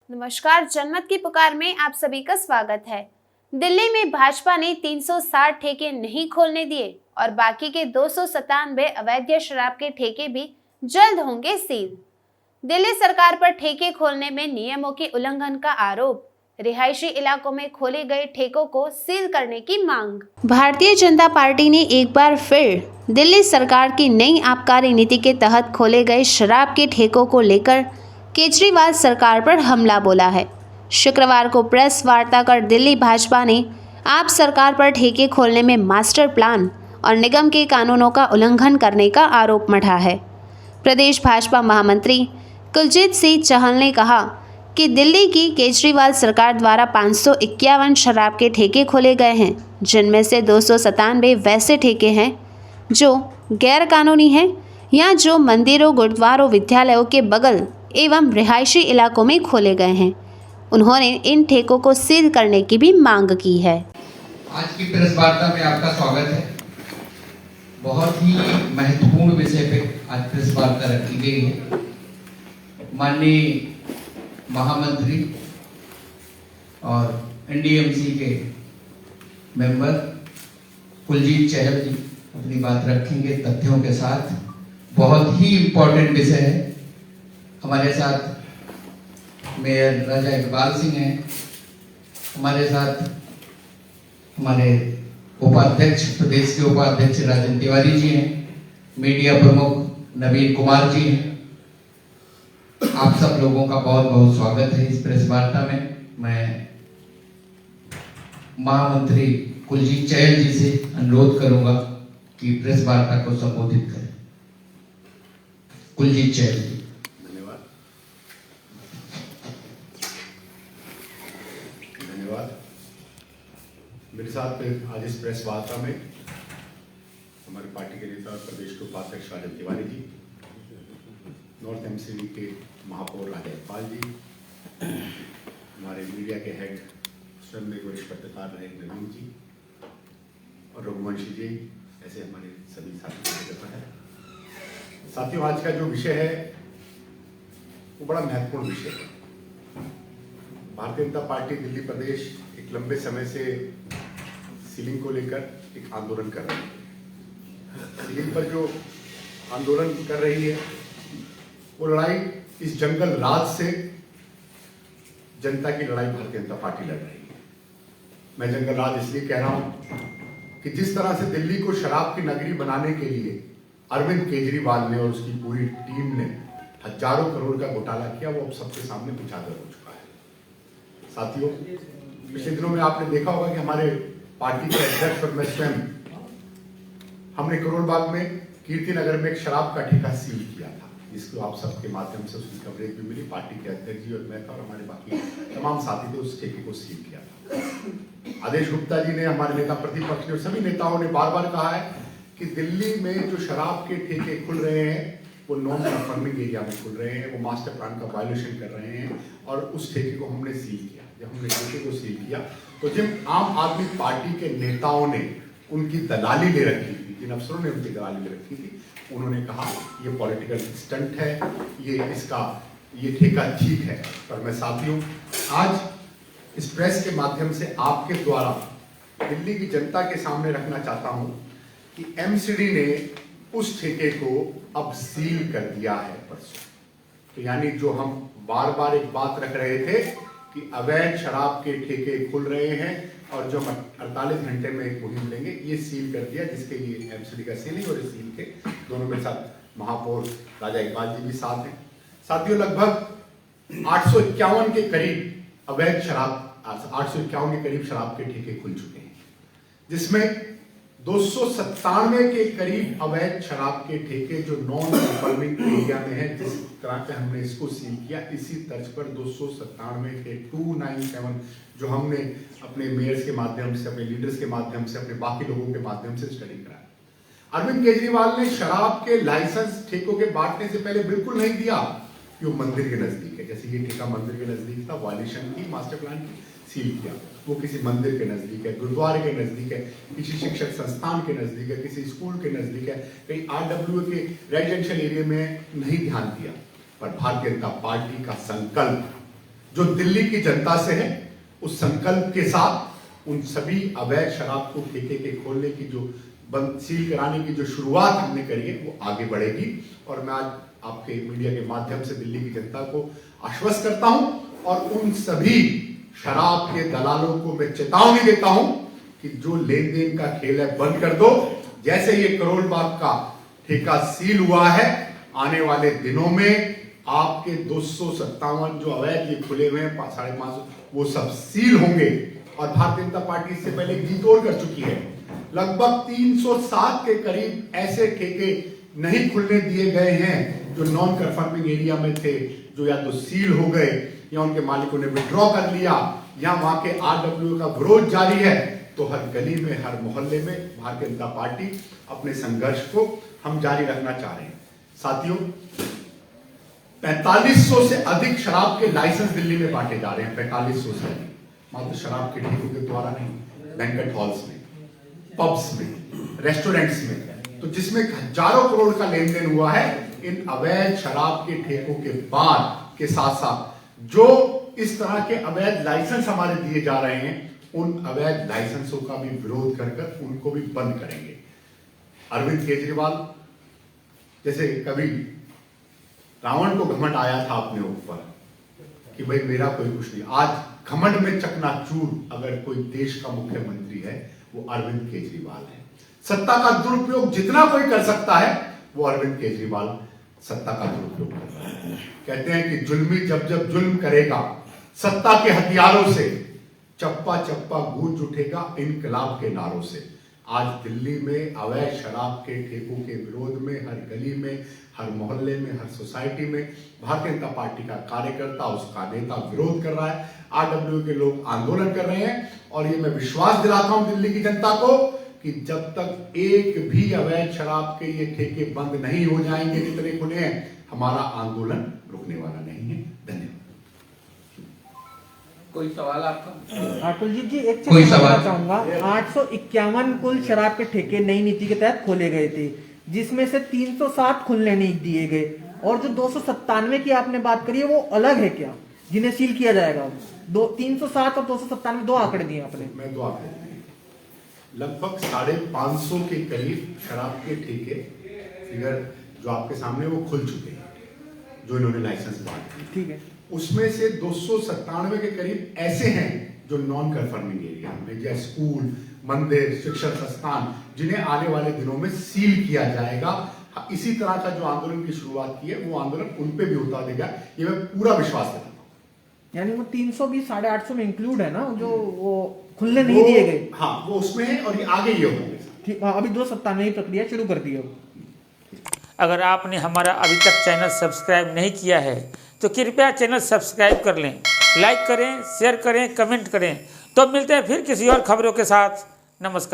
नमस्कार, जनमत की पुकार में आप सभी का स्वागत है। दिल्ली में भाजपा ने 360 ठेके नहीं खोलने दिए और बाकी के 297 अवैध शराब के ठेके भी जल्द होंगे सील। दिल्ली सरकार पर ठेके खोलने में नियमों के उल्लंघन का आरोप, रिहायशी इलाकों में खोले गए ठेकों को सील करने की मांग। भारतीय जनता पार्टी ने एक बार फिर दिल्ली सरकार की नई आबकारी नीति के तहत खोले गए शराब के ठेकों को लेकर केजरीवाल सरकार पर हमला बोला है। शुक्रवार को प्रेस वार्ता कर दिल्ली भाजपा ने आप सरकार पर ठेके खोलने में मास्टर प्लान और निगम के कानूनों का उल्लंघन करने का आरोप मढ़ा है। प्रदेश भाजपा महामंत्री कुलजीत सिंह चहल ने कहा कि दिल्ली की केजरीवाल सरकार द्वारा 551 शराब के ठेके खोले गए हैं, जिनमें से 297 वैसे ठेके हैं जो गैर कानूनी हैं या जो मंदिरों, गुरुद्वारों, विद्यालयों के बगल एवं रिहायशी इलाकों में खोले गए हैं। उन्होंने इन ठेकों को सील करने की भी मांग की है। आज की प्रेस वार्ता में आपका स्वागत है। बहुत ही महत्वपूर्ण विषय पे आज प्रेस वार्ता रखी गई है। माननीय महामंत्री और एनडीएमसी के मेंबर कुलजीत चहल जी अपनी बात रखेंगे तथ्यों के साथ। बहुत ही इम्पोर्टेंट विषय है। हमारे साथ मेयर राजा इकबाल सिंह हैं, हमारे साथ हमारे उपाध्यक्ष, प्रदेश के उपाध्यक्ष राजन तिवारी जी हैं, मीडिया प्रमुख नवीन कुमार जी हैं। आप सब लोगों का बहुत बहुत स्वागत है इस प्रेस वार्ता में। मैं महामंत्री कुलजीत चहल जी से अनुरोध करूंगा कि प्रेस वार्ता को संबोधित करें। कुलजीत चहल जी। धन्यवाद। मेरे साथ आज इस प्रेस वार्ता में हमारी पार्टी के नेता प्रदेश के उपाध्यक्ष राजन तिवारी जी, नॉर्थ एमसीडी के महापौर राजा इकबाल जी, हमारे मीडिया के हेड स्वयं में वरिष्ठ पत्रकार रहे नवीन जी और रघुवंशी जी, ऐसे हमारे सभी साथी कार्यकर्ता हैं। साथियों, आज का जो विषय है वो बड़ा महत्वपूर्ण विषय है। भारतीय जनता पार्टी दिल्ली प्रदेश एक लंबे समय से सीलिंग को लेकर एक आंदोलन कर रही है। सीलिंग पर जो आंदोलन कर रही है वो लड़ाई इस जंगल राज से जनता की लड़ाई भारतीय जनता पार्टी लड़ रही है। मैं जंगल राज इसलिए कह रहा हूं कि जिस तरह से दिल्ली को शराब की नगरी बनाने के लिए अरविंद केजरीवाल ने और उसकी पूरी टीम ने हजारों करोड़ का घोटाला किया, वो अब सबके सामने उजागर हो चुका है। साथियों, पिछले दिनों में आपने देखा होगा कि हमारे पार्टी के अध्यक्ष और मैं स्वयं हमने करोड़ बाग में कीर्ति नगर में एक शराब का ठेका सील किया था, जिसको आप सबके माध्यम से उसकी कवरेज भी मिली। पार्टी के अध्यक्ष जी और मैं था और हमारे बाकी तमाम साथी थे, उस ठेके को सील किया था। आदेश गुप्ता जी ने, हमारे नेता प्रतिपक्ष ने और सभी नेताओं ने बार बार कहा है कि दिल्ली में जो शराब के ठेके खुल रहे हैं वो नॉन कन्फर्मिंग एरिया में खुल रहे हैं, वो मास्टर प्लान का वायलेशन कर रहे हैं और उस ठेके को हमने सील किया। जब हमने ठेके को सील किया तो जिन आम आदमी पार्टी के नेताओं ने उनकी दलाली ले रखी थी, जिन अफसरों ने उनकी दलाली ले रखी थी, उन्होंने कहा ये पॉलिटिकल स्टंट है, ये ठेका ठीक है। पर मैं साथियों आज इस प्रेस के माध्यम से आपके द्वारा दिल्ली की जनता के सामने रखना चाहता हूं कि एमसीडी ने उस ठेके को अब सील कर दिया है परसों। तो यानी जो हम बार बार एक बात रख रहे थे कि अवैध शराब के ठेके खुल रहे हैं और जो हम 48 घंटे में एक मुहिम लेंगे, ये सील कर दिया, जिसके लिए एमसीडी का सीलिंग और इस सील के दोनों में साथ महापौर राजा इकबाल जी भी साथ हैं। साथियों, लगभग 851 के करीब अवैध शराब 851 के करीब शराब के ठेके खुल चुके हैं, जिसमें 297 के करीब अवैध शराब के ठेके जो नॉन कन्फर्मिंग एरिया में है, जिस तरह से हमने इसको सील किया, इसी तर्ज पर 297 के 297 जो हमने अपने मेयर्स के माध्यम से, अपने लीडर्स के माध्यम से, अपने बाकी लोगों के माध्यम से स्टडी कराया। अरविंद केजरीवाल ने शराब के लाइसेंस ठेकों के बांटने से पहले बिल्कुल नहीं दिया कि वो मंदिर के नजदीक है। जैसे ये ठेका मंदिर के नजदीक था, वायलेशन की, मास्टर प्लान की, सील किया। वो किसी मंदिर के नजदीक है, गुरुद्वारे के नजदीक है, किसी शिक्षक संस्थान के नजदीक है, किसी स्कूल के नजदीक है, कहीं आरडब्ल्यू के रेजिडेंशियल एरिया में नहीं ध्यान दिया। पर भारतीय जनता पार्टी का संकल्प जो दिल्ली की जनता से है, उस संकल्प के साथ उन सभी अवैध शराब को ठेके के खोलने की जो बंद सील कराने की जो शुरुआत हमने करी है वो आगे बढ़ेगी। और मैं आज आपके मीडिया के माध्यम से दिल्ली की जनता को आश्वस्त करता हूं और उन सभी शराब के दलालों को मैं चेतावनी देता हूं कि जो लेन देन का खेल है बंद कर दो। जैसे ये करोल बाग का ठेका सील हुआ है, आने वाले दिनों में आपके 257 जो अवैध ये खुले हुए हैं 550 वो सब सील होंगे। और भारतीय जनता पार्टी इससे पहले एक जीत और कर चुकी है। लगभग 307 के करीब ऐसे ठेके नहीं खुलने दिए गए हैं जो नॉन कन्फर्मिंग एरिया में थे, जो या तो सील हो गए या उनके मालिकों ने विड्रॉ कर लिया या वहां के आरडब्ल्यू का विरोध जारी है। तो हर गली में, हर मोहल्ले में भारतीय जनता पार्टी अपने संघर्ष को हम जारी रखना चाह रहे हैं। साथियों, 4500 से अधिक शराब के लाइसेंस दिल्ली में बांटे जा रहे हैं। 4500 से अधिक, मात्र शराब के ठेकों के द्वारा नहीं, बैंक्वेट हॉल्स में, पब्स में, रेस्टोरेंट्स में, तो जिसमें हजारों करोड़ का लेन देन हुआ है इन अवैध शराब के ठेकों के बाद के साथ साथ जो इस तरह के अवैध लाइसेंस हमारे दिए जा रहे हैं, उन अवैध लाइसेंसों का भी विरोध कर उनको भी बंद करेंगे। अरविंद केजरीवाल जैसे कभी रावण को घमंड आया था अपने ऊपर कि भाई मेरा कोई कुछ नहीं, आज घमंड में चकनाचूर अगर कोई देश का मुख्यमंत्री है वो अरविंद केजरीवाल है। सत्ता का दुरुपयोग जितना कोई कर सकता है वो अरविंद केजरीवाल सत्ता का दुरुपयोग कर रहा है। कहते हैं कि जुल्मी जब जब जुल्म करेगा सत्ता के हथियारों से, चप्पा चप्पा गूंज उठेगा इनकलाब के नारों से। आज दिल्ली में अवैध शराब के ठेकों के विरोध में हर गली में, हर मोहल्ले में, हर सोसाइटी में भारतीय जनता पार्टी का कार्यकर्ता, उसका नेता विरोध कर रहा है। आरडब्ल्यू के लोग आंदोलन कर रहे हैं और ये मैं विश्वास दिलाता हूं दिल्ली की जनता को कि जब तक एक भी अवैध शराब के ये ठेके बंद नहीं हो जाएंगे जितने खुले हैं, हमारा आंदोलन रुकने वाला नहीं है। धन्यवाद। कोई सवाल आपका? कुलजीत जी, एक कोई चीज सवाल? बताना चाहूंगा। 851 कुल शराब के ठेके नई नीति के तहत खोले गए थे, जिसमें से 307 खुलने नहीं दिए गए, और जो 297 की आपने बात करी है वो अलग है क्या, जिन्हें सील किया जाएगा? 307 और 297 दो आंकड़े दिए आपने। मैं दो आंकड़े दिए, लगभग 550 के करीब शराब के ठेके फिगर जो आपके सामने वो खुल चुके हैं, जो इन्होंने लाइसेंस बांटे। ठीक है। उसमें से 297 के करीब ऐसे हैं जो नॉन कन्फर्मिंग एरिया में, जैसे स्कूल, मंदिर, शिक्षण संस्थान, जिन्हें आने वाले दिनों में सील किया जाएगा। इसी तरह का जो आंदोलन की शुरुआत की है वो आंदोलन उन पे भी होता देगा, ये मैं पूरा विश्वास देता हूँ। यानी वो 300 भी 850 में इंक्लूड है ना, जो वो खुलने नहीं दिए गए? हाँ, वो उसमें है और ये आगे ये होंगे। ठीक, अभी 297 की प्रक्रिया शुरू कर दी है। अगर आपने हमारा अभी तक चैनल सब्सक्राइब नहीं किया है तो कृपया चैनल सब्सक्राइब कर लें, लाइक करें, शेयर करें, कमेंट करें। तो मिलते हैं फिर किसी और खबरों के साथ। नमस्कार।